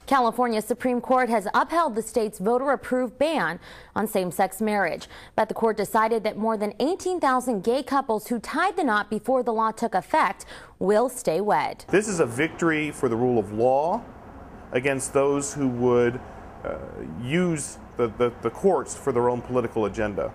California's Supreme Court has upheld the state's voter-approved ban on same-sex marriage, but the court decided that more than 18,000 gay couples who tied the knot before the law took effect will stay wed. This is a victory for the rule of law against those who would use the courts for their own political agenda.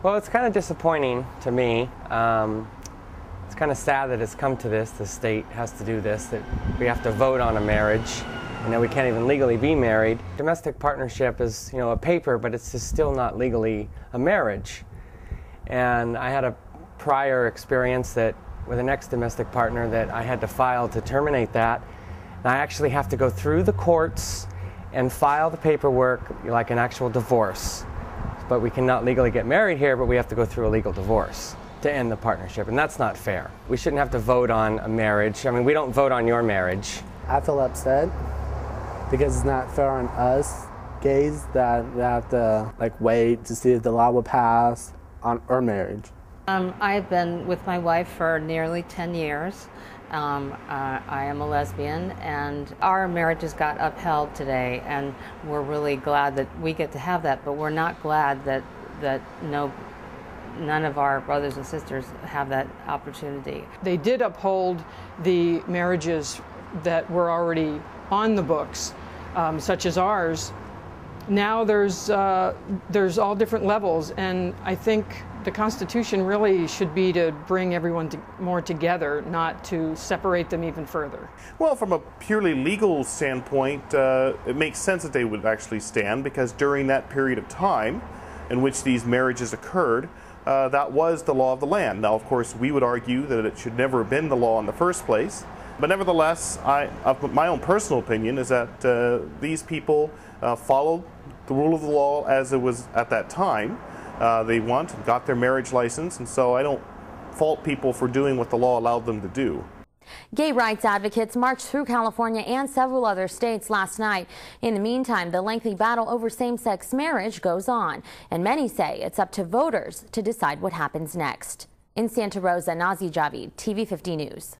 Well, it's kind of disappointing to me. It's kind of sad that it's come to this. The state has to do this, that we have to vote on a marriage, and that we can't even legally be married. Domestic partnership is, a paper, but it's just still not legally a marriage. And I had a prior experience that with an ex-domestic partner that I had to file to terminate that. And I actually have to go through the courts and file the paperwork like an actual divorce. But we cannot legally get married here, but we have to go through a legal divorce to end the partnership, and that's not fair. We shouldn't have to vote on a marriage. I mean, we don't vote on your marriage. I feel upset because it's not fair on us gays that we have to wait to see if the law will pass on our marriage. I've been with my wife for nearly 10 years. I am a lesbian, and our marriages got upheld today, and we're really glad that we get to have that, but we're not glad that none of our brothers and sisters have that opportunity. They did uphold the marriages that were already on the books, such as ours. Now there's all different levels, and I think the Constitution really should be to bring everyone more together, not to separate them even further. Well, from a purely legal standpoint, it makes sense that they would actually stand, because during that period of time in which these marriages occurred, that was the law of the land. Now, of course, we would argue that it should never have been the law in the first place. But nevertheless, my own personal opinion is that these people followed the rule of the law as it was at that time. They went and got their marriage license, and so I don't fault people for doing what the law allowed them to do. Gay rights advocates marched through California and several other states last night. In the meantime, the lengthy battle over same-sex marriage goes on, and many say it's up to voters to decide what happens next. In Santa Rosa, NAZY, JAVID, TV50 News.